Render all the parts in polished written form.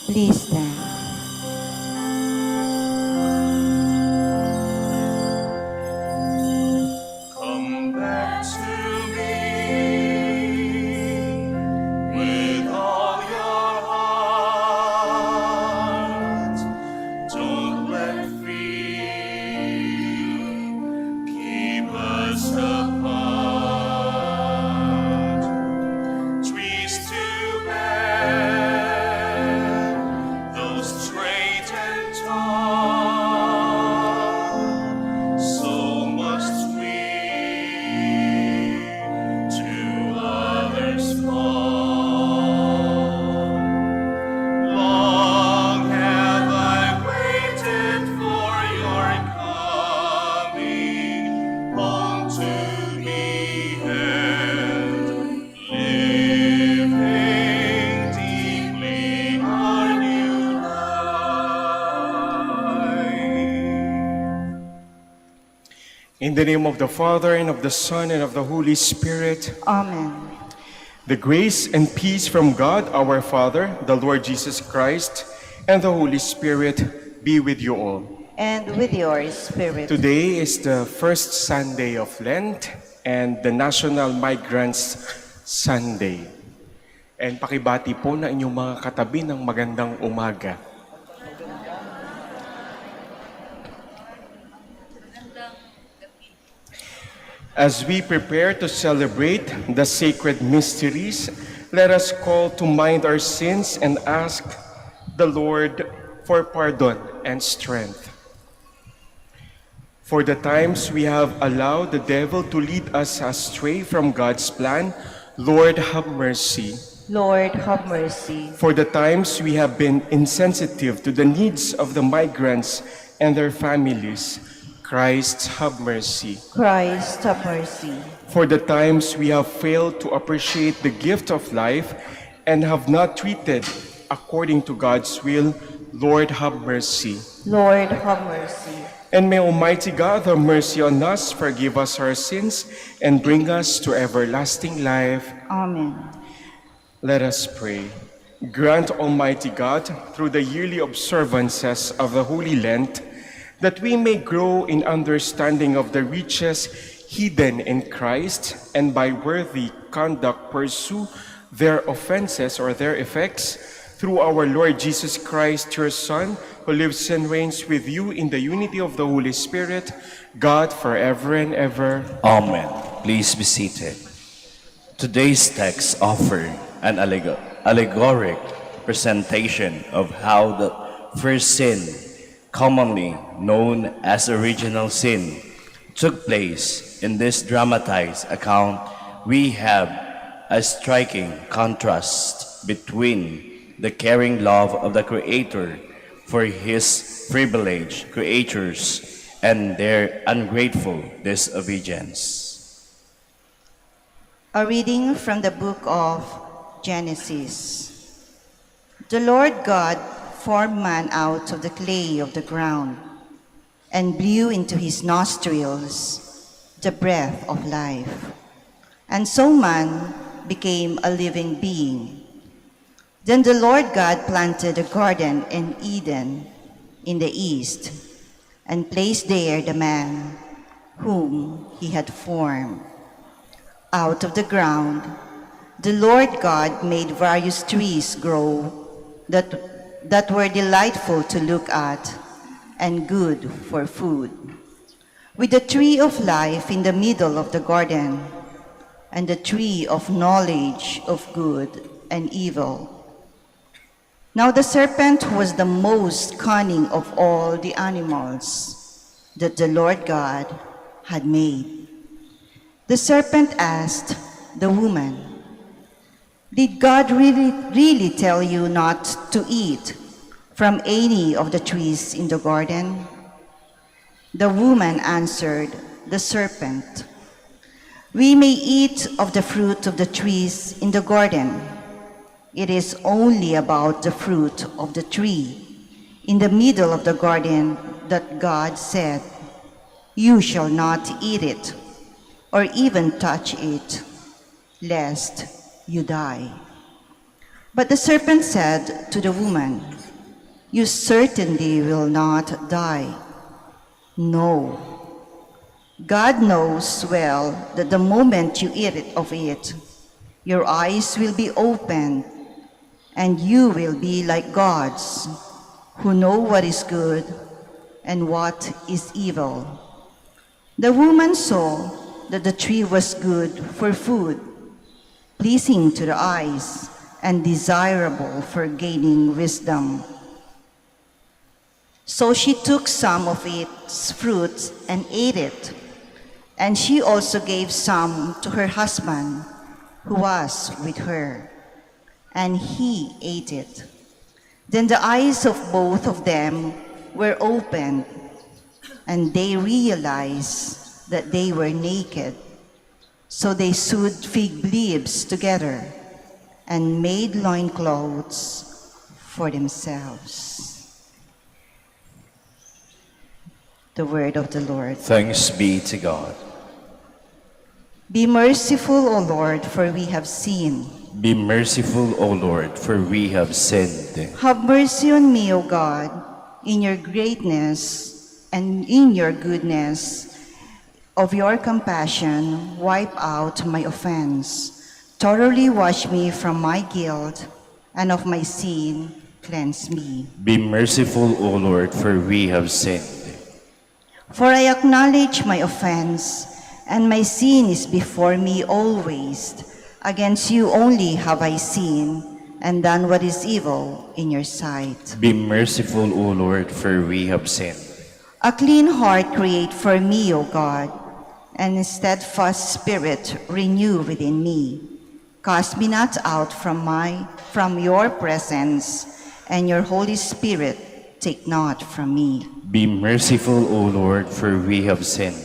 Please stand. Come back to me with all your heart. Don't let fear keep us apart. Trees to bear, those straight and tall. So must we to others fall. Long have I waited for your coming home to me and living deeply our new life. In the name of the Father, and of the Son, and of the Holy Spirit, Amen. the grace and peace from God our Father, the Lord Jesus Christ, and the Holy Spirit be with you all. And with your spirit. Today is the first Sunday of Lent and the National Migrants Sunday. And pakibati po na inyong mga katabi ng magandang umaga. As we prepare to celebrate the sacred mysteries, let us call to mind our sins and ask the Lord for pardon and strength. For the times we have allowed the devil to lead us astray from God's plan, Lord, have mercy. Lord, have mercy. For the times we have been insensitive to the needs of the migrants and their families, Christ, have mercy. Christ, have mercy. For the times we have failed to appreciate the gift of life and have not treated according to God's will, Lord, have mercy. Lord, have mercy. And may Almighty God have mercy on us, forgive us our sins, and bring us to everlasting life. Amen. Let us pray. Grant, Almighty God, through the yearly observances of the Holy Lent, that we may grow in understanding of the riches hidden in Christ, and by worthy conduct pursue their offenses or their effects, through our Lord Jesus Christ, your Son, who lives and reigns with you in the unity of the Holy Spirit, God forever and ever. Amen. Please be seated. Today's text offer an allegoric presentation of how the first sin, commonly known as original sin, took place. In this dramatized account, we have a striking contrast between the caring love of the Creator for His privileged creatures and their ungrateful disobedience. A reading from the book of Genesis. The Lord God formed man out of the clay of the ground and blew into his nostrils the breath of life. And so man became a living being. Then the Lord God planted a garden in Eden in the east and placed there the man whom he had formed. Out of the ground, the Lord God made various trees grow that were delightful to look at and good for food, with the tree of life in the middle of the garden, and the tree of knowledge of good and evil. Now the serpent was the most cunning of all the animals that the Lord God had made. The serpent asked the woman, "Did God really tell you not to eat from any of the trees in the garden?" The woman answered the serpent, "We may eat of the fruit of the trees in the garden. It is only about the fruit of the tree in the middle of the garden that God said, 'You shall not eat it, or even touch it, lest you die.'" But the serpent said to the woman, "You certainly will not die. No, God knows well that the moment you eat of it, your eyes will be opened, and you will be like gods, who know what is good and what is evil." The woman saw that the tree was good for food, pleasing to the eyes, and desirable for gaining wisdom. So she took some of its fruit and ate it, and she also gave some to her husband, who was with her, and he ate it. Then the eyes of both of them were opened, and they realized that they were naked. So they sewed fig leaves together and made loincloths for themselves. The word of the Lord. Thanks be to God. Be merciful, O Lord, for we have sinned. Be merciful, O Lord, for we have sinned. Have mercy on me, O God, in your greatness and in your goodness. Of your compassion, wipe out my offense. Thoroughly wash me from my guilt, and of my sin, cleanse me. Be merciful, O Lord, for we have sinned. For I acknowledge my offense, and my sin is before me always. Against you only have I sinned, and done what is evil in your sight. Be merciful, O Lord, for we have sinned. A clean heart create for me, O God, and a steadfast spirit renew within me. Cast me not out from your presence, and your Holy Spirit take not from me. Be merciful, O Lord, for we have sinned.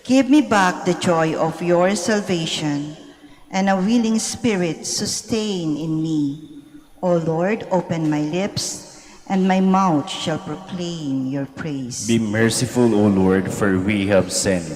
Give me back the joy of your salvation, and a willing spirit sustain in me. O Lord, open my lips, and my mouth shall proclaim your praise. Be merciful, O Lord, for we have sinned.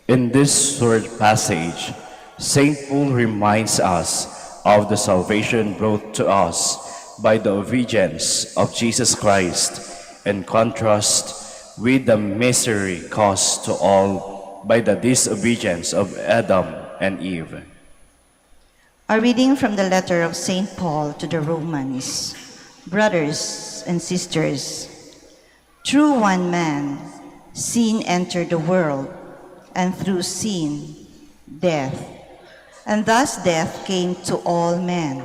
In this short passage, St. Paul reminds us of the salvation brought to us by the obedience of Jesus Christ, in contrast with the misery caused to all by the disobedience of Adam and Eve. A reading from the letter of St. Paul to the Romans. Brothers and sisters, through one man, sin entered the world, and through sin, death. And thus death came to all men,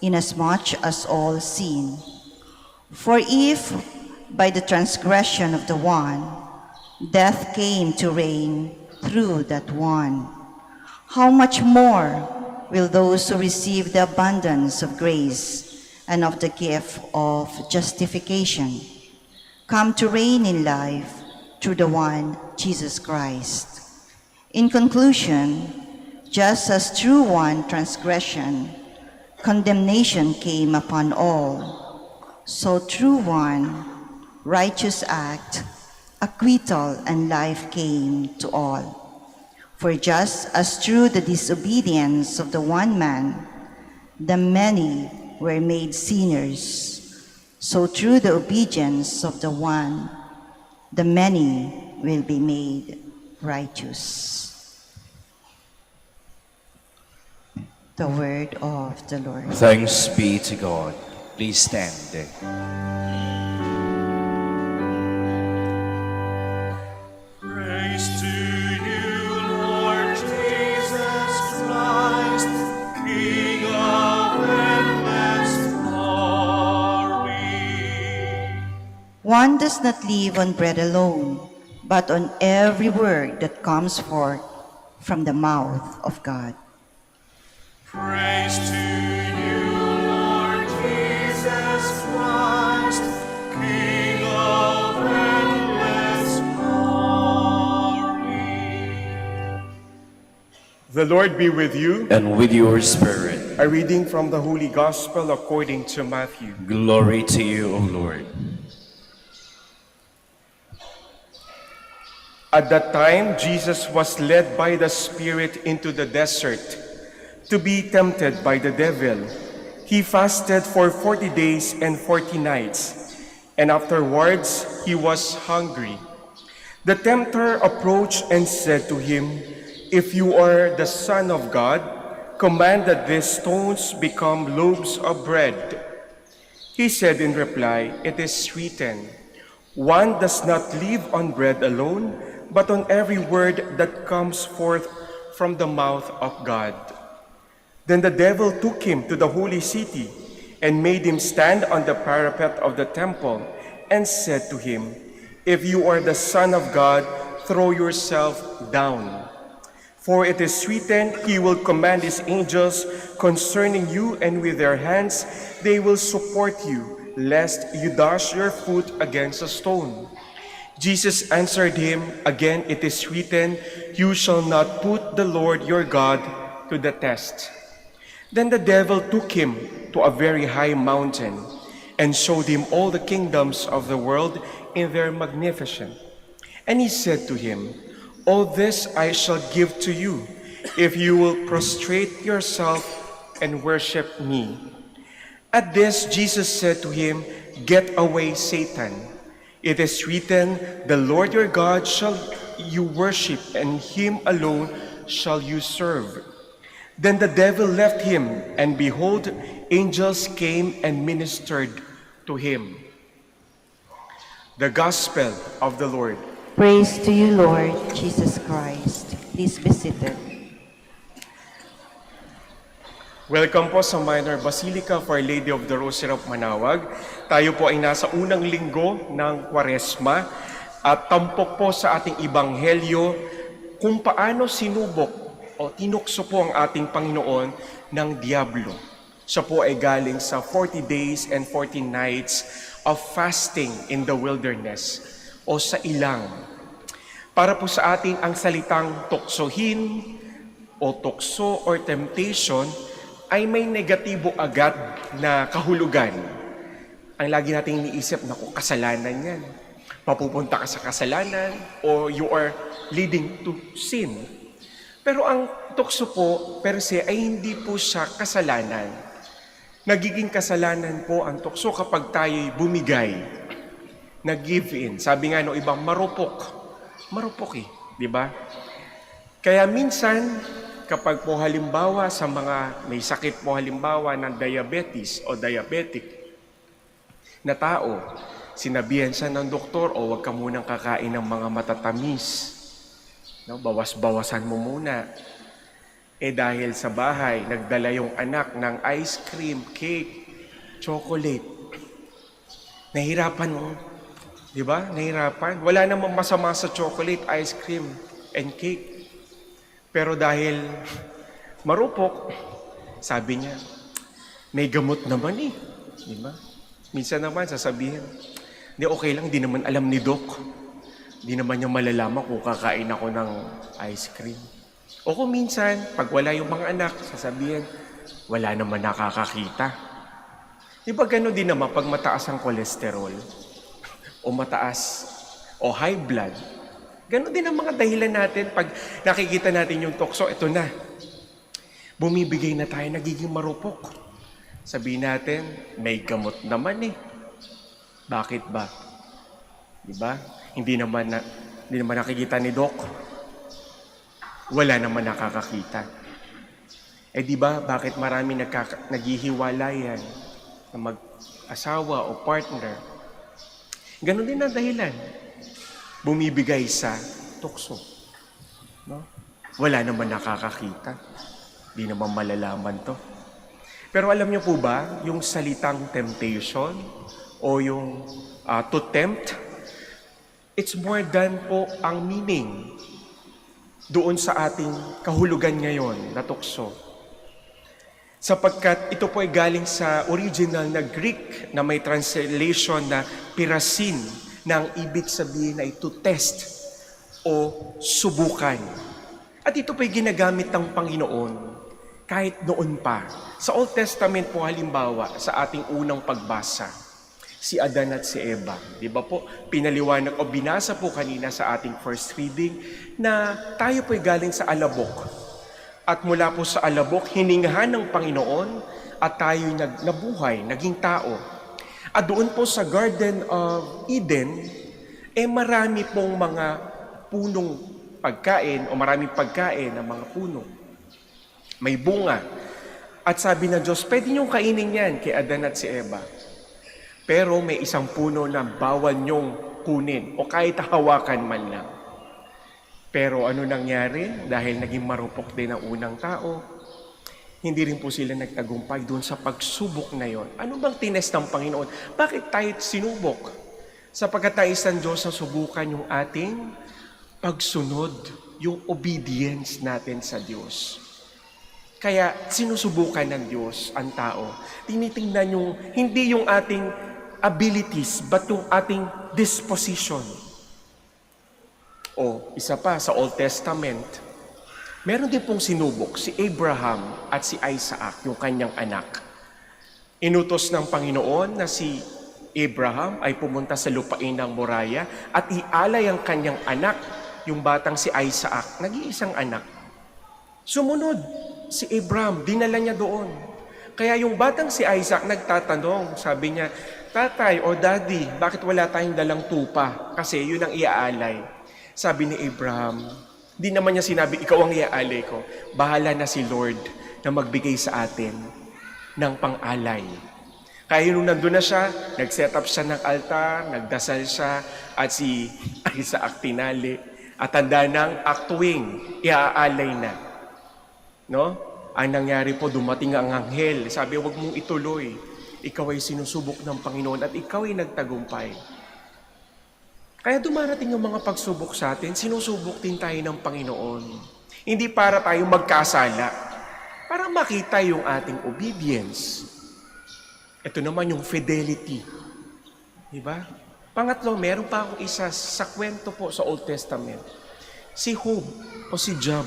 inasmuch as all sin. For if, by the transgression of the one, death came to reign through that one, how much more will those who receive the abundance of grace and of the gift of justification come to reign in life through the one Jesus Christ? In conclusion, just as through one transgression, condemnation came upon all, so through one righteous act, acquittal and life came to all. For just as through the disobedience of the one man, the many were made sinners, so through the obedience of the one, the many will be made righteous. The word of the Lord. Thanks be to God. Please stand. Praise to you, Lord Jesus Christ, King of endless glory. One does not live on bread alone, but on every word that comes forth from the mouth of God. Praise to you, Lord Jesus Christ, King of endless glory. The Lord be with you. And with your spirit. A reading from the Holy Gospel according to Matthew. Glory to you, O Lord. At that time, Jesus was led by the Spirit into the desert to be tempted by the devil. He fasted for 40 days and 40 nights, and afterwards he was hungry. The tempter approached and said to him, "If you are the Son of God, command that these stones become loaves of bread." He said in reply, "It is written, 'One does not live on bread alone, but on every word that comes forth from the mouth of God.'" Then the devil took him to the holy city and made him stand on the parapet of the temple and said to him, "If you are the Son of God, throw yourself down. For it is written, He will command His angels concerning you, and with their hands they will support you, lest you dash your foot against a stone." Jesus answered him, "Again it is written, you shall not put the Lord your God to the test." Then the devil took him to a very high mountain and showed him all the kingdoms of the world in their magnificence. And he said to him, "All this I shall give to you, if you will prostrate yourself and worship me." At this, Jesus said to him, "Get away, Satan. It is written, the Lord your God shall you worship, and him alone shall you serve." Then the devil left him, and behold, angels came and ministered to him. The Gospel of the Lord. Praise to you, Lord Jesus Christ. Please be seated. Welcome po sa Minor Basilica for Our Lady of the Rosary of Manaoag. Tayo po ay nasa unang linggo ng Kwaresma at tampok po sa ating Ibanghelyo kung paano sinubok o tinukso po ang ating Panginoon ng Diablo. Siya po ay galing sa 40 days and 40 nights of fasting in the wilderness o sa ilang. Para po sa atin ang salitang tuksohin o tukso or temptation ay may negatibo agad na kahulugan. Ang lagi nating iniisip, naku, kasalanan yan. Papupunta ka sa kasalanan o you are leading to sin. Pero ang tukso po per se ay hindi po siya kasalanan. Nagiging kasalanan po ang tukso kapag tayo'y bumigay, nag-give in. Sabi nga no ibang marupok. Marupok di ba? Kaya minsan, kapag po halimbawa sa mga may sakit po halimbawa ng diabetes o diabetic na tao, sinabihan siya ng doktor, o huwag ka munang kakain ng mga matatamis. No, bawas-bawasan mo muna. Dahil sa bahay, nagdala yung anak ng ice cream, cake, chocolate. Nahirapan mo. Di ba? Nahirapan. Wala namang masama sa chocolate, ice cream, and cake. Pero dahil marupok, sabi niya, may gamot naman Di ba? Minsan naman sasabihin, di okay lang, di naman alam ni Doc. Di naman niya malalaman kung kakain ako ng ice cream. O kung minsan, pag wala yung mga anak, sasabihin, wala naman nakakakita. Di ba gano'n din naman pag mataas ang kolesterol? O mataas, o high blood? Gano'n din ang mga dahilan natin pag nakikita natin yung tukso, ito na. Bumibigay na tayo, nagiging marupok. Sabihin natin, may gamot naman Bakit ba? Di ba? Hindi naman nakikita ni Doc. Wala naman nakakakita. Di ba, bakit marami naghihiwalayan na mag-asawa o partner? Ganon din ang dahilan. Bumibigay sa tukso. No? Wala naman nakakakita. Di naman malalaman to. Pero alam niyo po ba, yung salitang temptation o yung to tempt, it's more than po ang meaning doon sa ating kahulugan ngayon na tukso. Sapagkat ito po ay galing sa original na Greek na may translation na pirasin, na ang ibig sabihin ay to test o subukan. At ito po ay ginagamit ng Panginoon kahit noon pa. Sa Old Testament po halimbawa, sa ating unang pagbasa, si Adan at si Eva. Di ba po, pinaliwanag o binasa po kanina sa ating first reading na tayo po ay galing sa alabok. At mula po sa alabok, hiningahan ng Panginoon at tayo nabuhay, naging tao. At doon po sa Garden of Eden, marami pong mga punong pagkain o maraming pagkain ng mga puno. May bunga. At sabi ng Diyos, pwede niyong kainin yan kay Adan at si Eva. Pero may isang puno na bawal niyong kunin o kahit hawakan man lang. Pero ano nangyari? Dahil naging marupok din ang unang tao, hindi rin po sila nagtagumpay doon sa pagsubok na yon. Ano bang tinest ng Panginoon? Bakit tayo sinubok? Sapagkat nais ng Diyos na subukan yung ating pagsunod, yung obedience natin sa Diyos. Kaya sinusubukan ng Diyos ang tao. Tinitingnan yung, hindi yung ating abilities, but yung ating disposition. O, isa pa, sa Old Testament, meron din pong sinubok si Abraham at si Isaac, yung kanyang anak. Inutos ng Panginoon na si Abraham ay pumunta sa lupain ng Moriah at ialay ang kanyang anak, yung batang si Isaac, nag-iisang anak. Sumunod si Abraham, dinala niya doon. Kaya yung batang si Isaac nagtatanong, sabi niya, Tatay o Daddy, bakit wala tayong dalang tupa? Kasi yun ang iaalay. Sabi ni Abraham, di naman niya sinabi, ikaw ang iaalay ko. Bahala na si Lord na magbigay sa atin ng pang-alay. Kaya nung nandun na siya, nag-set up siya ng altar, nagdasal siya, at si Isaac tinali. At tanda ng aktuwing, iaalay na. No? Ang nangyari po, dumating ang anghel. Sabi, huwag mong ituloy. Ikaw ay sinusubok ng Panginoon at ikaw ay nagtagumpay. Kaya dumarating yung mga pagsubok sa atin, sinusubok din tayo ng Panginoon. Hindi para tayo magkasala, para makita yung ating obedience. Ito naman yung fidelity. Diba? Pangatlo, meron pa akong isa sa kwento po sa Old Testament. Si Job o si Job.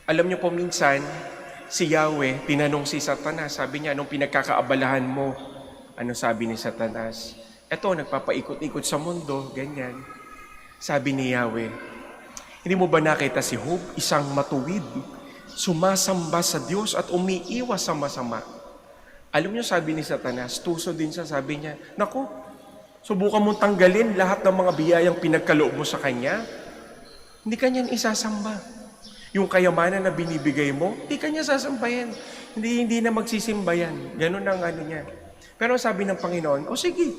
Alam niyo po minsan, si Yahweh, tinanong si Satanas, sabi niya, anong pinagkakaabalahan mo? Ano sabi ni Satanas? Eto, nagpapaikot-ikot sa mundo, ganyan. Sabi ni Yahweh, hindi mo ba nakita si Job, isang matuwid, sumasamba sa Diyos at umiiwas sa masama? Alam niyo, sabi ni Satanas, tuso din siya, sabi niya, naku, subukan mong tanggalin lahat ng mga biyayang pinagkaloob mo sa Kanya. Hindi Kanya isasamba. Yung kayamanan na binibigay mo, hindi Kanya sasambayan. Hindi na magsisimba yan. Ganun ang ano niya. Pero sabi ng Panginoon, o sige,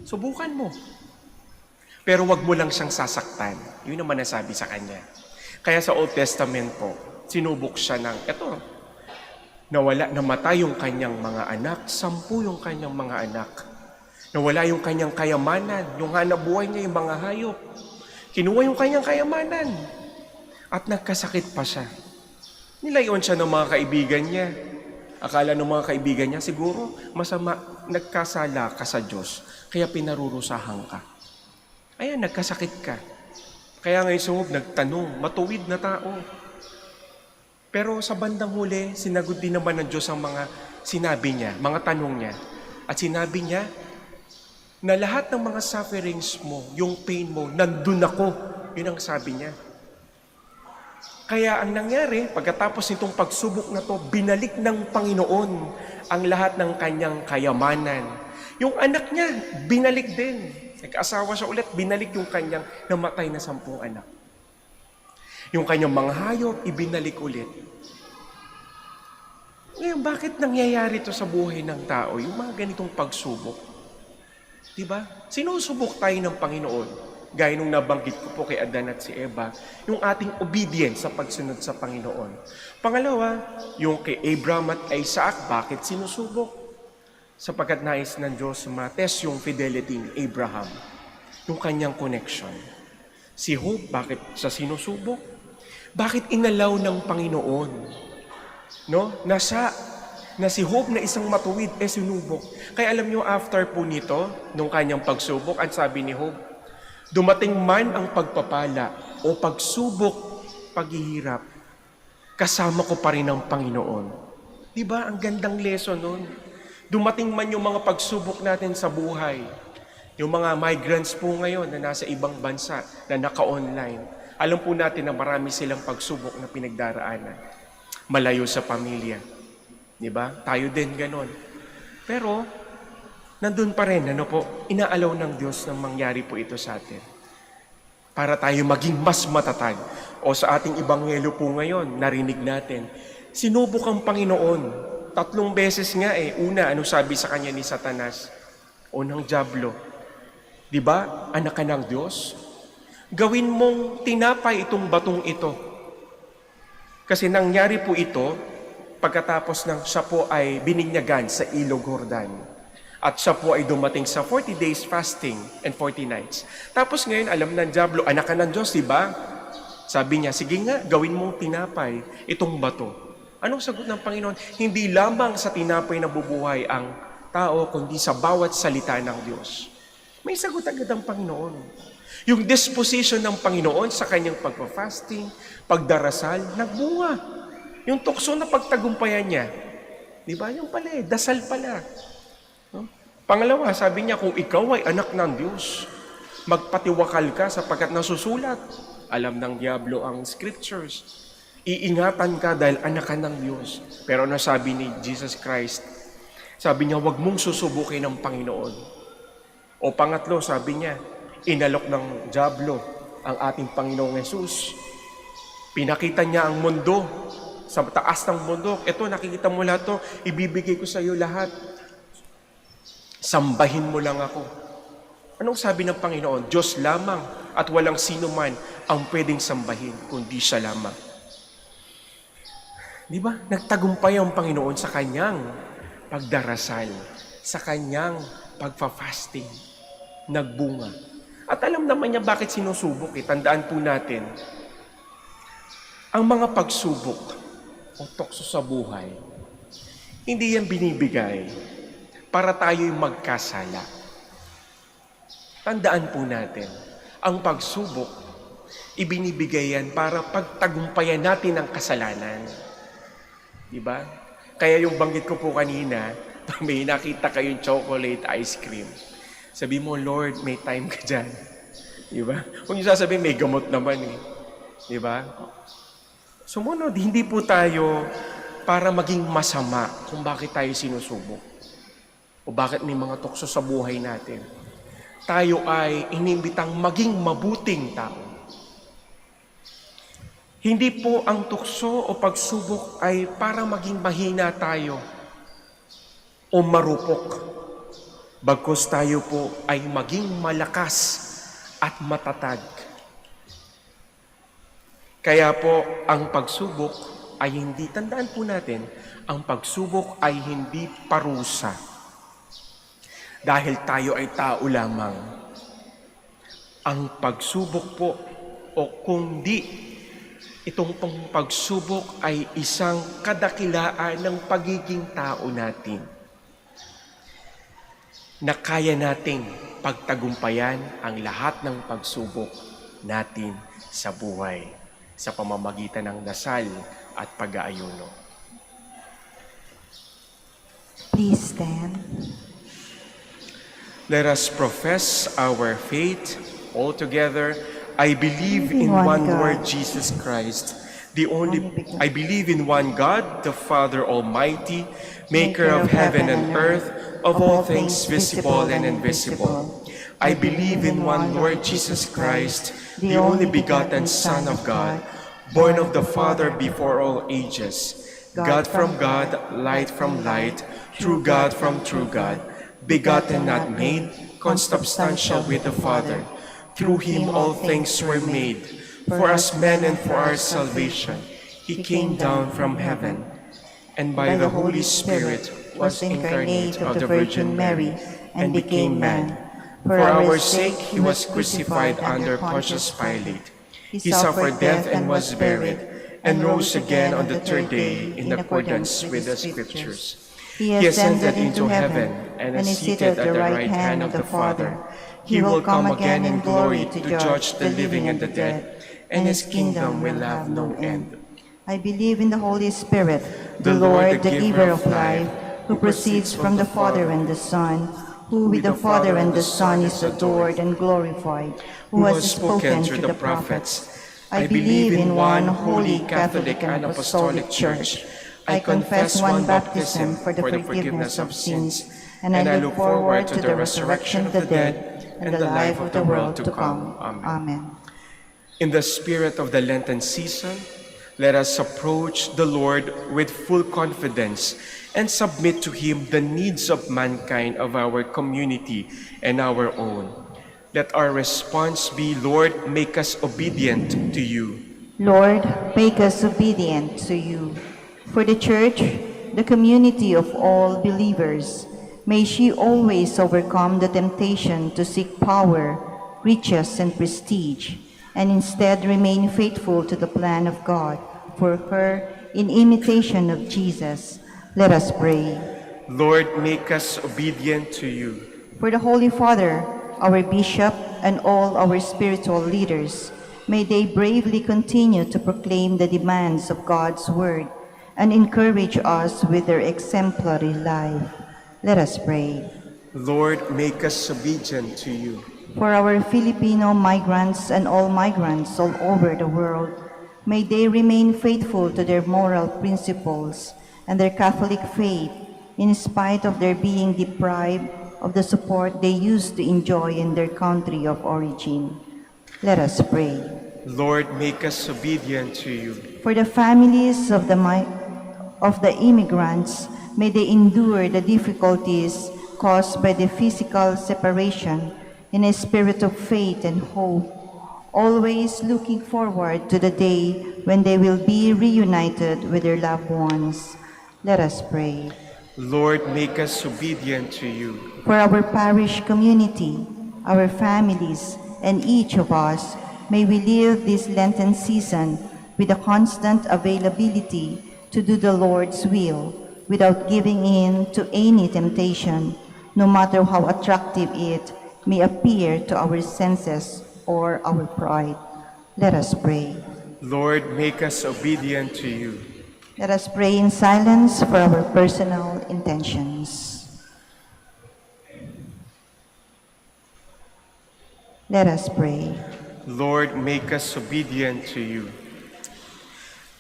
subukan mo. Pero wag mo lang siyang sasaktan. Yun naman nasabi sa Kanya. Kaya sa Old Testament po, sinubok siya ng, namatay yung kanyang mga anak, 10 yung kanyang mga anak. Nawala yung kanyang kayamanan, yung hanabuhay niya, yung mga hayop. Kinuha yung kanyang kayamanan. At nagkasakit pa siya. Nilayon siya ng mga kaibigan niya. Akala ng mga kaibigan niya, siguro masama, nagkasala ka sa Diyos, kaya pinarurusahan ka. Ayan, nagkasakit ka. Kaya ngayon sumub, nagtanong, matuwid na tao. Pero sa bandang huli, sinagot din naman ng Diyos ang mga sinabi niya, mga tanong niya. At sinabi niya, na lahat ng mga sufferings mo, yung pain mo, nandun ako. Yun ang sabi niya. Kaya ang nangyari, pagkatapos nitong pagsubok na to, binalik ng Panginoon ang lahat ng kanyang kayamanan. Yung anak niya, binalik din. Nag-asawa siya ulit, binalik yung kanyang namatay na 10 anak. Yung kanyang mga hayop, ibinalik ulit. Ngayon, bakit nangyayari to sa buhay ng tao? Yung mga ganitong pagsubok. Diba? Sinusubok tayo ng Panginoon. Gaya nung nabanggit ko po kay Adan at si Eva, yung ating obedience sa pagsunod sa Panginoon. Pangalawa, yung kay Abraham at Isaac, bakit sinusubok? Sapagkat nais ng Diyos matest yung fidelity ni Abraham, yung kanyang connection. Si Job, bakit sa sinusubok? Bakit inalaw ng Panginoon? No? Na si Job na isang matuwid, sinubok. Kaya alam nyo, after po nito, nung kanyang pagsubok, ang sabi ni Job, dumating man ang pagpapala o pagsubok, paghihirap, kasama ko pa rin ang Panginoon. Diba? Ang gandang lesson nun. Dumating man yung mga pagsubok natin sa buhay. Yung mga migrants po ngayon na nasa ibang bansa, na naka-online. Alam po natin na marami silang pagsubok na pinagdaraanan. Malayo sa pamilya. Di ba? Tayo din ganon. Pero, nandun pa rin, inaalaw ng Diyos na mangyari po ito sa atin. Para tayo maging mas matatag. O sa ating ibanghelo po ngayon, narinig natin, sinubok ang Panginoon. 3 beses nga Una, ano sabi sa kanya ni Satanas? O ng Diablo? Di ba? Anak ka ng Diyos? Gawin mong tinapay itong batong ito. Kasi nangyari po ito pagkatapos ng siya po ay bininyagan sa Ilog Jordan. At siya po ay dumating sa 40 days fasting and 40 nights. Tapos ngayon, alam ng Diablo, anak ka ng Diyos, di ba? Sabi niya, sige nga, gawin mong tinapay itong bato. Anong sagot ng Panginoon? Hindi lamang sa tinapay na bubuhay ang tao, kundi sa bawat salita ng Diyos. May sagot agad ang Panginoon. Yung disposition ng Panginoon sa kanyang pagpa-fasting, pagdarasal, nagbunga. Yung tukso na pagtagumpayan niya, di ba? Yung pala dasal pala. Pangalawa, sabi niya, kung ikaw ay anak ng Diyos, magpatiwakal ka sapagkat nasusulat. Alam ng Diablo ang scriptures. Iingatan ka dahil anak ka ng Diyos. Pero ano sabi ni Jesus Christ? Sabi niya, huwag mong susubukin ng Panginoon. O pangatlo, sabi niya, inalok ng Diablo ang ating Panginoong Jesus. Pinakita niya ang mundo sa taas ng bundok. Ito, nakikita mo lahat to, ibibigay ko sa iyo lahat. Sambahin mo lang ako. Anong sabi ng Panginoon? Diyos lamang at walang sino man ang pwedeng sambahin, kundi siya lamang. Di ba? Nagtagumpay ang Panginoon sa kanyang pagdarasal, sa kanyang pagfa-fasting. Nagbunga. At alam naman niya bakit sinusubok. Tandaan po natin, ang mga pagsubok o tukso sa buhay, hindi yan binibigay para tayo'y magkasala. Tandaan po natin, ang pagsubok, ibinibigay yan para pagtagumpayan natin ang kasalanan. Diba? Kaya yung banggit ko po kanina, may nakita kayong chocolate ice cream. Sabi mo, Lord, may time ka dyan. Diba? Kung yung sasabihin, may gamot naman Diba? Sumunod, hindi po tayo para maging masama kung bakit tayo sinusubok. O bakit may mga tukso sa buhay natin. Tayo ay inimbitang maging mabuting tao. Hindi po ang tukso o pagsubok ay para maging mahina tayo o marupok. Bagkus tayo po ay maging malakas at matatag. Kaya po ang pagsubok ay hindi, tandaan po natin, ang pagsubok ay hindi parusa. Dahil tayo ay tao lamang. Ang pagsubok po o kundi itong pagsubok ay isang kadakilaan ng pagiging tao natin. Na kaya nating pagtagumpayan ang lahat ng pagsubok natin sa buhay sa pamamagitan ng dasal at pag-aayuno. Please stand. Let us profess our faith all together. I believe in one Lord Jesus Christ, I believe in one God, the Father Almighty, maker of heaven and earth, of all things visible and invisible. I believe in one Lord Jesus Christ, the only begotten Son of God, born of the Father before all ages, God from God, light from light, true God from true God, begotten not made, consubstantial with the Father. Through him all things were made. For us men and for our salvation, he came down from heaven, and by the Holy Spirit was incarnate of the Virgin Mary, and became man. For our sake he was crucified under Pontius Pilate. He suffered death and was buried, and rose again on the third day in accordance with the Scriptures. He ascended into heaven and is seated at the right hand of the Father. He will come again in glory to judge the living and the dead, and his kingdom will have no end. I believe in the Holy Spirit, the Lord, the giver of life, who proceeds from the Father and the Son, who with the Father and the Son is adored and glorified, who has spoken through the prophets. I believe in one holy Catholic and Apostolic Church. I confess one baptism for the forgiveness of sins, and I look forward to the resurrection of the dead and the life of the world to come. Amen. In the spirit of the Lenten season, let us approach the Lord with full confidence and submit to Him the needs of mankind, of our community, and our own. Let our response be, Lord, make us obedient to you. Lord, make us obedient to you. For the Church, the community of all believers, may she always overcome the temptation to seek power, riches, and prestige, and instead remain faithful to the plan of God for her in imitation of Jesus. Let us pray. Lord, make us obedient to you. For the Holy Father, our Bishop, and all our spiritual leaders, may they bravely continue to proclaim the demands of God's Word and encourage us with their exemplary life. Let us pray. Lord, make us obedient to you. For our Filipino migrants and all migrants all over the world, may they remain faithful to their moral principles and their Catholic faith in spite of their being deprived of the support they used to enjoy in their country of origin. Let us pray. Lord, make us obedient to you. For the families of the immigrants, may they endure the difficulties caused by the physical separation in a spirit of faith and hope, always looking forward to the day when they will be reunited with their loved ones. Let us pray. Lord, make us obedient to you. For our parish community, our families, and each of us, may we live this Lenten season with a constant availability to do the Lord's will without giving in to any temptation, no matter how attractive it may appear to our senses or our pride. Let us pray. Lord, make us obedient to you. Let us pray in silence for our personal intentions. Let us pray. Lord, make us obedient to you.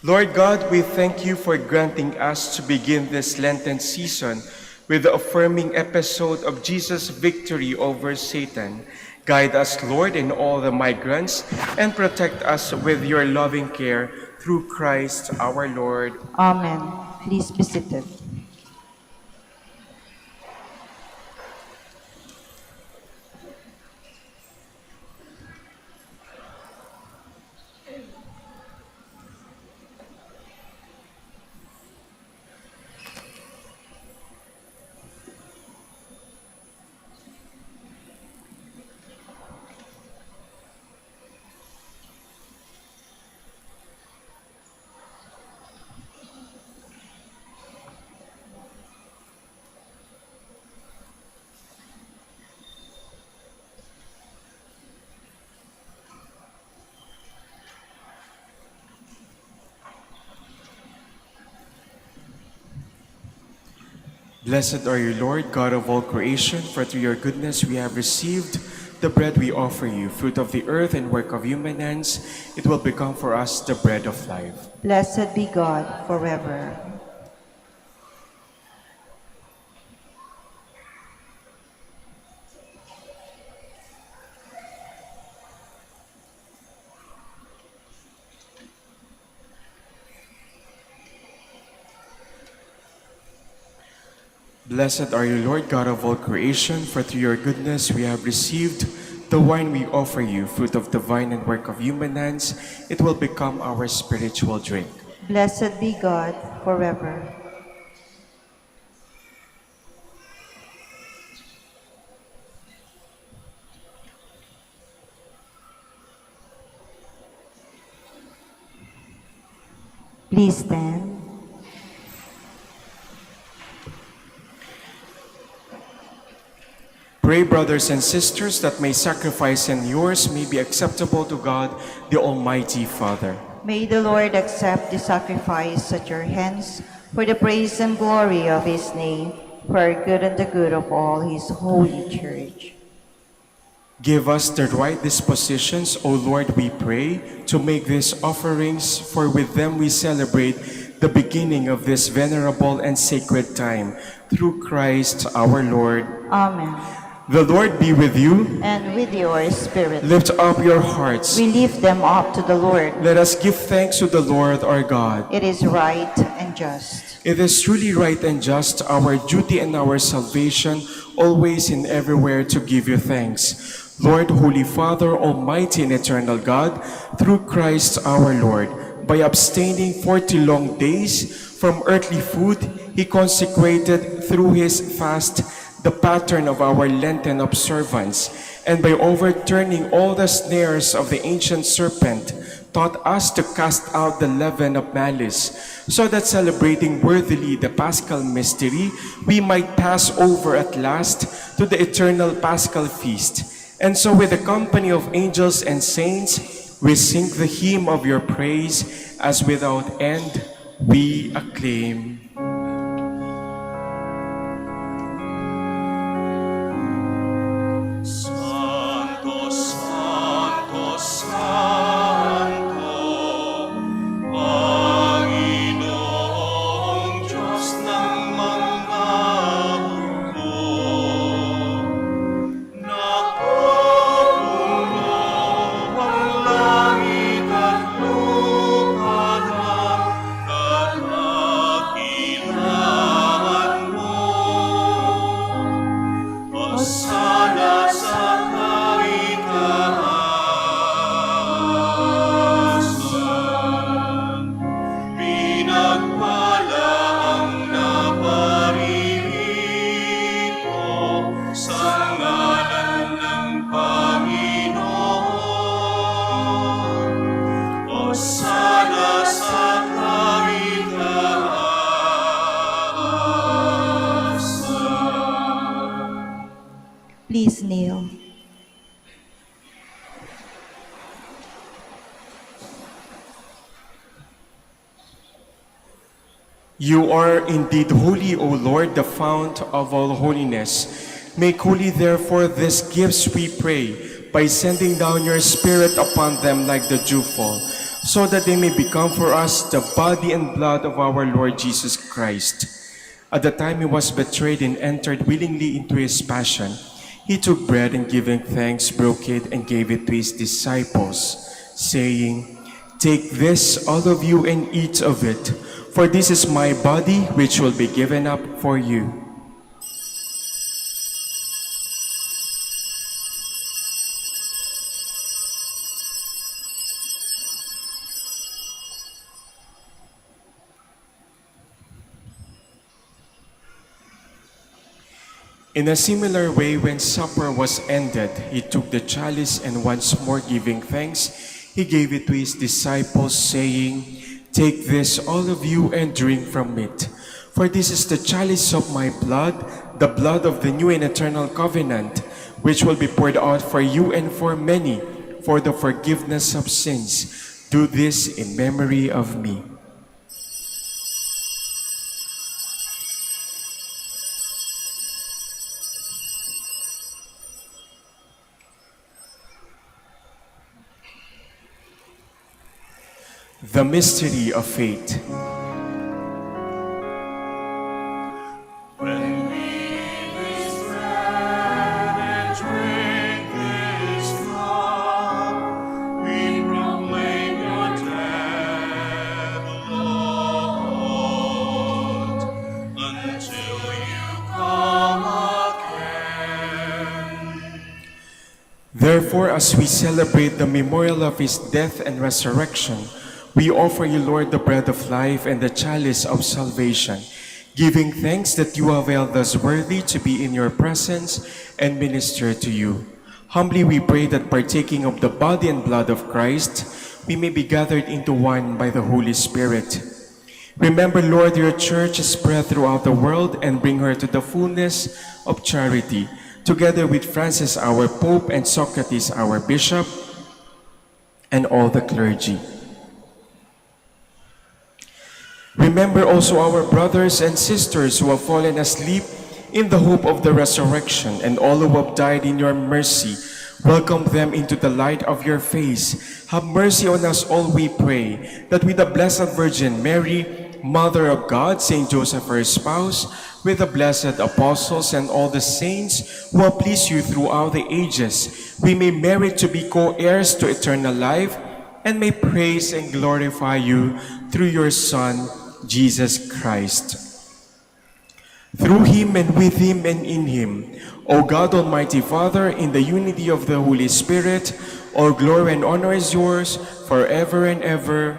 Lord God, we thank you for granting us to begin this Lenten season with the affirming episode of Jesus' victory over Satan. Guide us, Lord, in all the migrants, and protect us with your loving care through Christ our Lord. Amen. Please be seated. Blessed are you, Lord, God of all creation, for through your goodness we have received the bread we offer you, fruit of the earth and work of human hands. It will become for us the bread of life. Blessed be God forever. Blessed are you, Lord, God of all creation, for through your goodness we have received the wine we offer you, fruit of the vine and work of human hands. It will become our spiritual drink. Blessed be God forever. Please stand. Pray, brothers and sisters, that my sacrifice and yours may be acceptable to God, the Almighty Father. May the Lord accept the sacrifice at your hands for the praise and glory of his name, for our good and the good of all his holy church. Give us the right dispositions, O Lord, we pray, to make these offerings, for with them we celebrate the beginning of this venerable and sacred time, through Christ our Lord. Amen. The Lord be with you. And with your spirit, Lift up your hearts. we lift them up to the Lord. Let us give thanks to the Lord our God. It is right and just. It is truly right and just, our duty and our salvation, always and everywhere to give you thanks. Lord, Holy Father, Almighty and Eternal God, through Christ our Lord, by abstaining 40 long days from earthly food, He consecrated through His fast the pattern of our Lenten observance, and by overturning all the snares of the ancient serpent, taught us to cast out the leaven of malice, so that celebrating worthily the Paschal mystery, we might pass over at last to the eternal Paschal feast. And so with the company of angels and saints, we sing the hymn of your praise, as without end we acclaim. Santo, Santo, Santo, Panginoong Diyos ng mga hukbo, napupuno ang langit at lupa ng kadakilaan mo. Hosana sa kaitaasan, pinagpala ang naparirito sa ngalan ng Panginoon. Hosana sa kaitaasan. Please kneel. You are indeed holy, O Lord, the fount of all holiness. Make holy, therefore, these gifts, we pray, by sending down your Spirit upon them like the dewfall, so that they may become for us the body and blood of our Lord Jesus Christ. At the time He was betrayed and entered willingly into His passion, He took bread and giving thanks, broke it and gave it to His disciples, saying, "Take this, all of you, and eat of it, for this is my body, which will be given up for you." In a similar way, when supper was ended, He took the chalice and once more giving thanks, He gave it to His disciples, saying, "Take this, all of you, and drink from it. For this is the chalice of my blood, the blood of the new and eternal covenant, which will be poured out for you and for many, for the forgiveness of sins. Do this in memory of me." The mystery of faith. When we eat this bread and drink this cup, we proclaim your death, Lord, until you come again. Therefore, as we celebrate the memorial of His death and resurrection, we offer you, Lord, the bread of life and the chalice of salvation, giving thanks that you have held us worthy to be in your presence and minister to you. Humbly we pray that partaking of the body and blood of Christ, we may be gathered into one by the Holy Spirit. Remember, Lord, your church is spread throughout the world and bring her to the fullness of charity, together with Francis, our Pope, and Socrates, our Bishop, and all the clergy. Remember also our brothers and sisters who have fallen asleep in the hope of the resurrection, and all who have died in your mercy. Welcome them into the light of your face. Have mercy on us all, we pray, that with the Blessed Virgin Mary, Mother of God, Saint Joseph, her spouse, with the blessed apostles and all the saints who have pleased you throughout the ages, we may merit to be co-heirs to eternal life and may praise and glorify you through your Son, Jesus Christ. Through him and with him and in him, O God, Almighty Father, in the unity of the Holy Spirit, all glory and honor is yours forever and ever.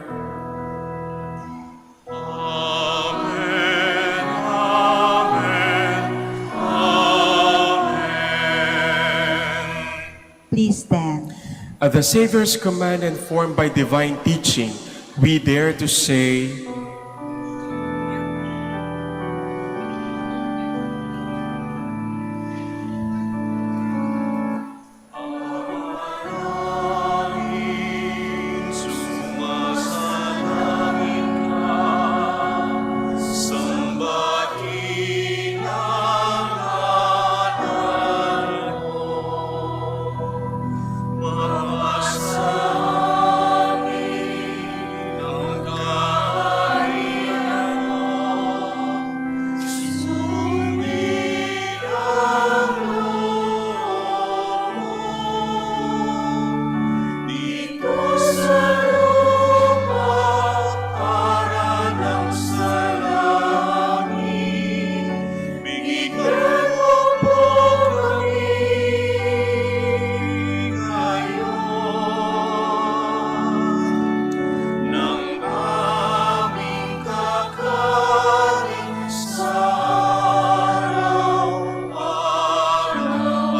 Amen, amen, amen. Please stand. At the Savior's command and formed by divine teaching, we dare to say, Sumasalangit ka, sambahin ang ngalan mo. Masamin ang kaharian mo. Sundin ang loob mo. Dito sa lupa para ng sa langit, bigyan mo po kami ngayon ng aming kakanin sa araw-araw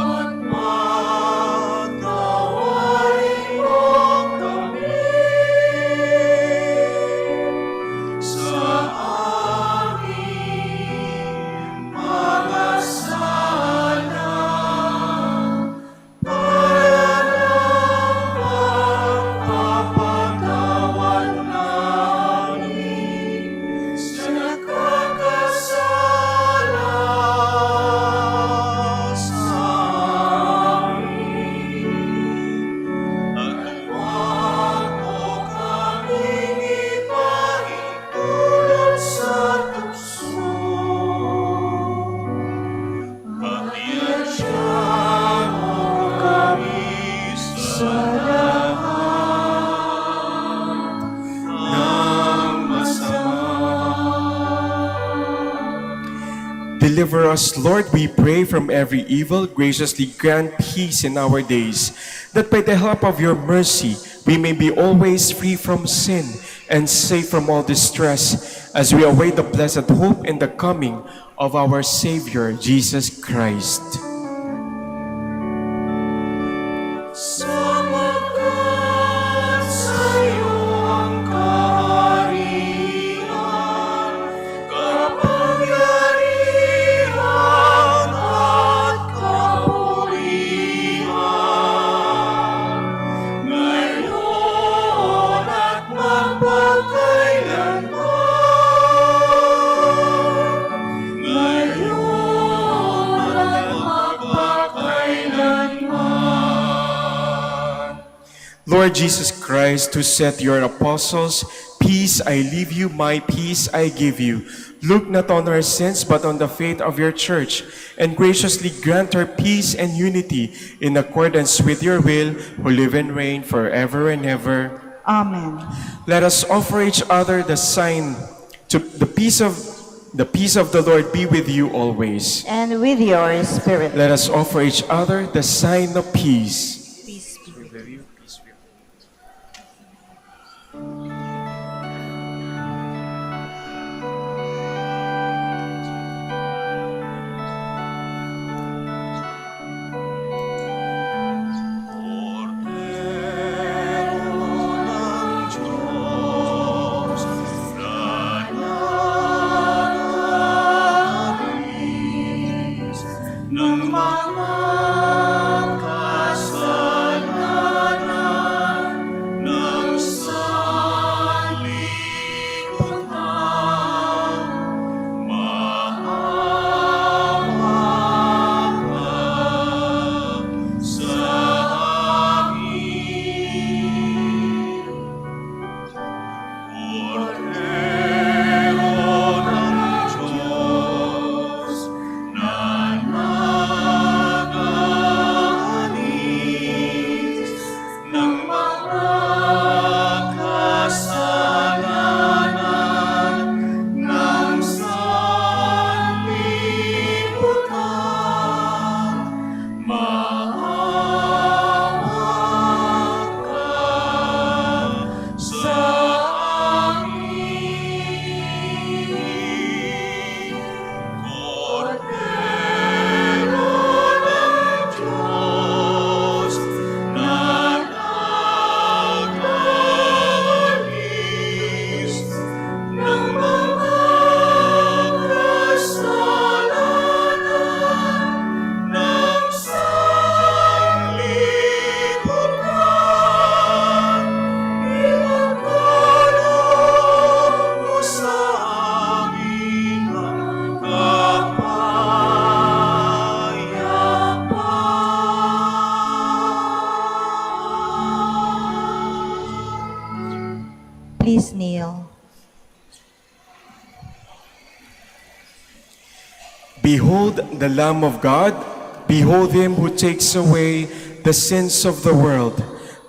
at patawarin mo kami sa aming mga sala para ng pagpapatawad namin sa nakakasala sa amin. At huwag mo kaming ipahintulot sa tukso. Pagtiyansya mo kami sa lahat ng masama. Deliver us, Lord, we pray, from every evil. Graciously grant peace in our days, that by the help of your mercy we may be always free from sin and safe from all distress, as we await the blessed hope and the coming of our Savior, Jesus Christ. Sapagkat sa'yo ang kaharian, kapangyarihan at kapurihan, ngayon at magpakailanman. Ngayon at magpakailanman. Lord Jesus Christ, who said to your apostles, "Peace I leave you, my peace I give you," look not on our sins, but on the faith of your church, and graciously grant her peace and unity in accordance with your will, who live and reign forever and ever. Amen. Let us offer each other the sign to the peace of the Lord be with you always. And with your spirit. Let us offer each other the sign of peace. Ng mga kasalanan. Please kneel. Behold the Lamb of God. Behold him who takes away the sins of the world.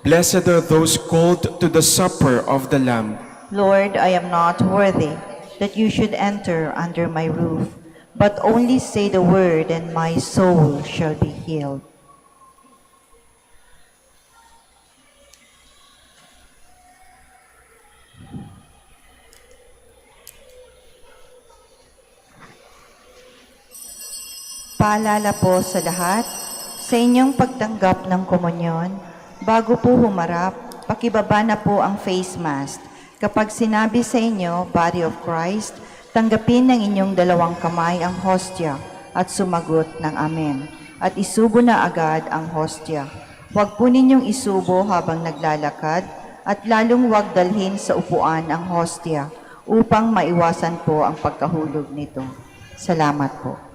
Blessed are those called to the supper of the Lamb. Lord, I am not worthy that you should enter under my roof, but only say the word and my soul shall be healed. Paalala po sa lahat, sa inyong pagtanggap ng komunyon, bago po humarap, pakibaba na po ang face mask. Kapag sinabi sa inyo, Body of Christ, tanggapin ng inyong dalawang kamay ang hostya at sumagot ng Amen. At isubo na agad ang hostya. Huwag po ninyong isubo habang naglalakad at lalong huwag dalhin sa upuan ang hostya upang maiwasan po ang pagkahulog nito. Salamat po.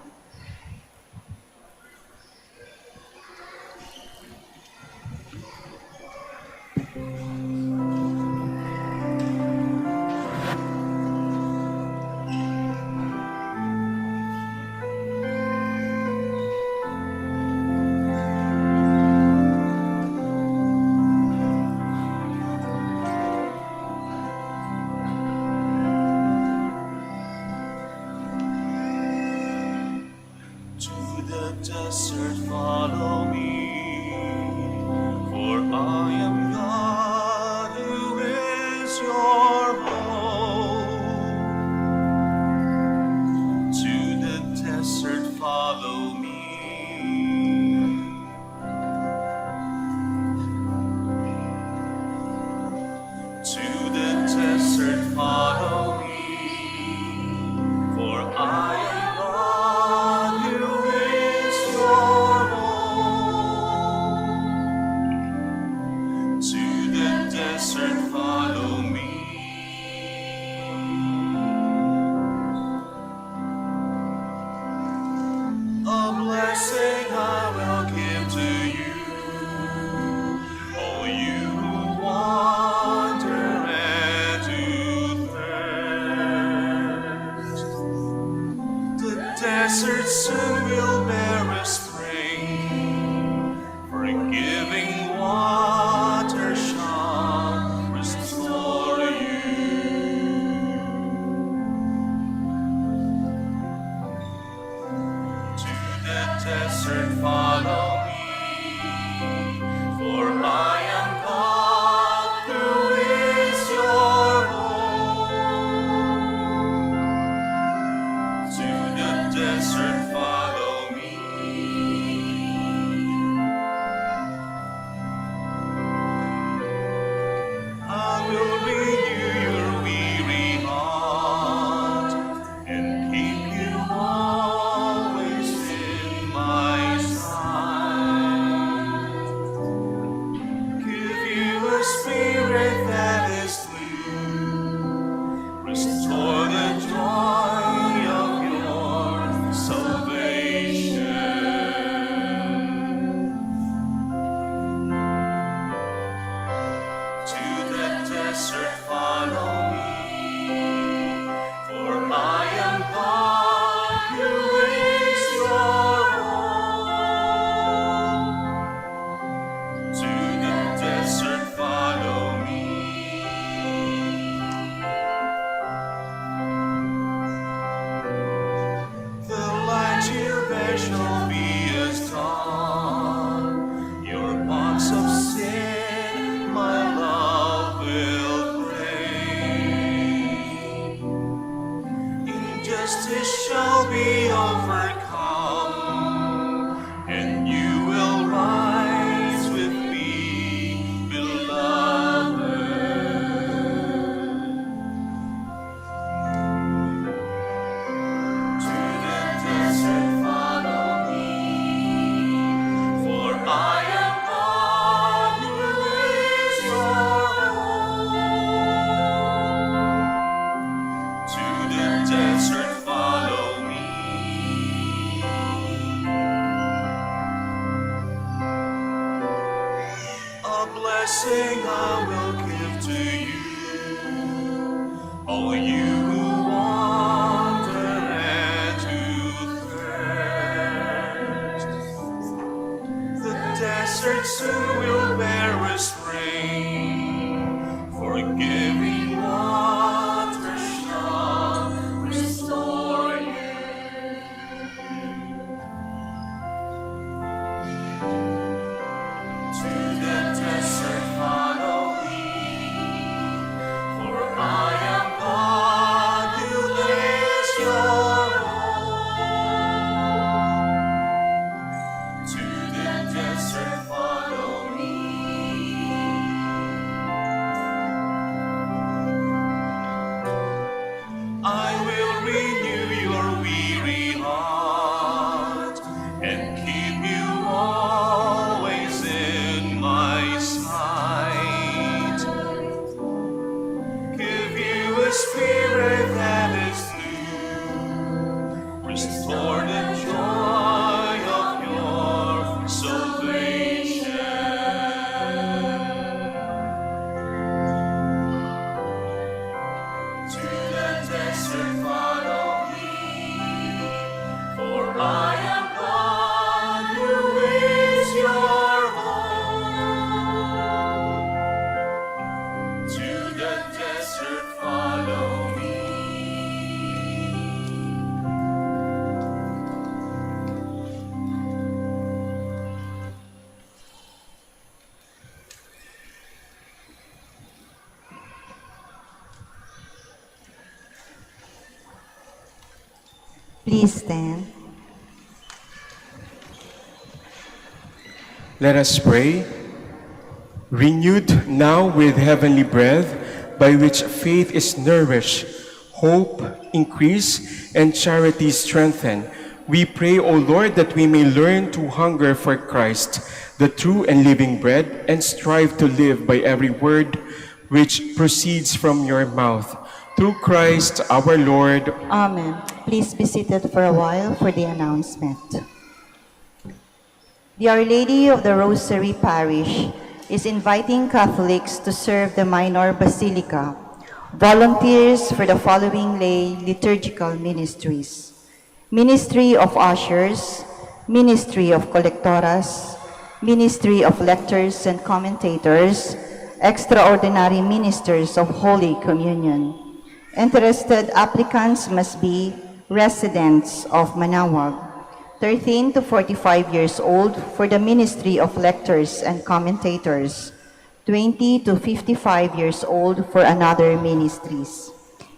Desert, follow me, for I am God who is your home. To the desert, follow me. To the desert, follow me, for I am follow me. A blessing I will give to you, all you who wander and do thirst. The desert soon will bear a spring, forgiving water shall restore you. To the desert follow me, for I am God who is your home. To the desert follow me. I will renew your weary heart and keep you always in my sight. Give you a spirit that is new, restore the joy of your salvation. To the desert follow me, for I am God who is your home. To the desert follow me. The light you bear shall be as dawn, your bonds of sin my love will break. Injustice shall be overcome, and you will rise with me, beloved. To the desert follow me, for I am God who is your home. To the desert follow me. forgiving water shall restore you. To the desert follow me, for I am God who lays your own. To the desert follow me. I will renew your weary heart and keep you always in my sight. Give you a spirit that is new, restore the joy of your salvation. To the desert follow me, for I am God who is your home. To the desert follow me. Please stand. Let us pray. Renewed now with heavenly bread, by which faith is nourished, hope increased, and charity strengthened, we pray, O Lord, that we may learn to hunger for Christ, the true and living bread, and strive to live by every word which proceeds from your mouth. Through Christ our Lord. Amen. Please be seated for a while for the announcement. The Our Lady of the Rosary Parish is inviting Catholics to serve the Minor Basilica. Volunteers for the following lay liturgical ministries: Ministry of Ushers, Ministry of Collectoras, Ministry of Lectors and Commentators, Extraordinary Ministers of Holy Communion. Interested applicants must be residents of Manaoag, 13 to 45 years old for the Ministry of Lectors and Commentators, 20 to 55 years old for another ministries.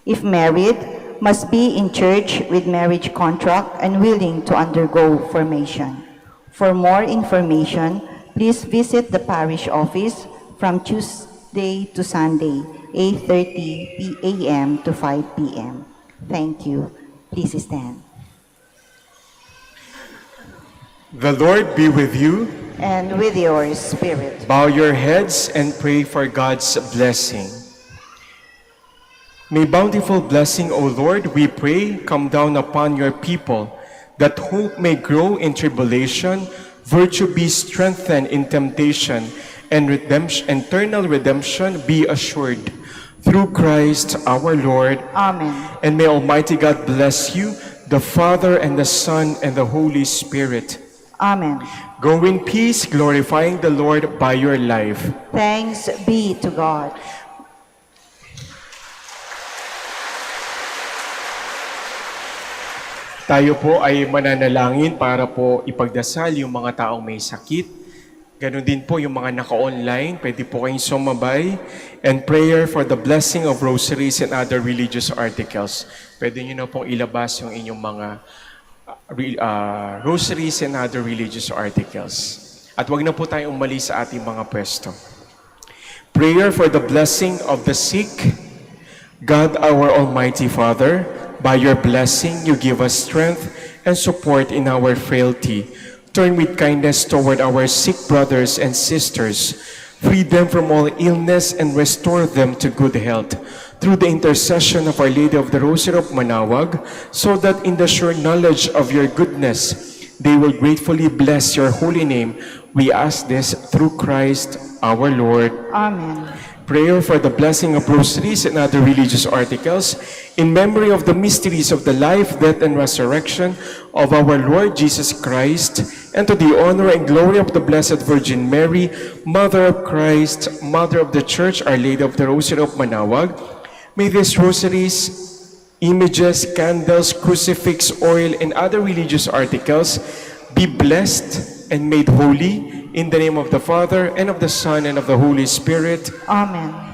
If married, must be in church with marriage contract and willing to undergo formation. For more information, please visit the parish office from Tuesday to Sunday, 8:30 a.m. to 5 p.m. Thank you. Please stand. The Lord be with you. And with your spirit. Bow your heads and pray for God's blessing. May bountiful blessing, O Lord, we pray, come down upon your people, that hope may grow in tribulation, virtue be strengthened in temptation, and eternal redemption be assured. Through Christ our Lord. Amen. And may Almighty God bless you, the Father and the Son and the Holy Spirit. Amen. Go in peace, glorifying the Lord by your life. Thanks be to God. Tayo po ay mananalangin para po ipagdasal yung mga taong may sakit. Ganon din po yung mga naka-online, pwede po kayong sumabay. And prayer for the blessing of rosaries and other religious articles. Pwede nyo na pong ilabas yung inyong mga rosaries and other religious articles. At wag na po tayong umalis sa ating mga pwesto. Prayer for the blessing of the sick. God, our Almighty Father, by your blessing you give us strength and support in our frailty. Turn with kindness toward our sick brothers and sisters. Free them from all illness and restore them to good health. Through the intercession of Our Lady of the Rosary of Manaoag, so that in the sure knowledge of your goodness, they will gratefully bless your holy name. We ask this through Christ our Lord. Amen. Prayer for the blessing of rosaries and other religious articles in memory of the mysteries of the life, death, and resurrection of our Lord Jesus Christ, and to the honor and glory of the Blessed Virgin Mary, Mother of Christ, Mother of the Church, Our Lady of the Rosary of Manaoag. May these rosaries, images, candles, crucifix, oil, and other religious articles be blessed and made holy in the name of the Father, and of the Son, and of the Holy Spirit. Amen.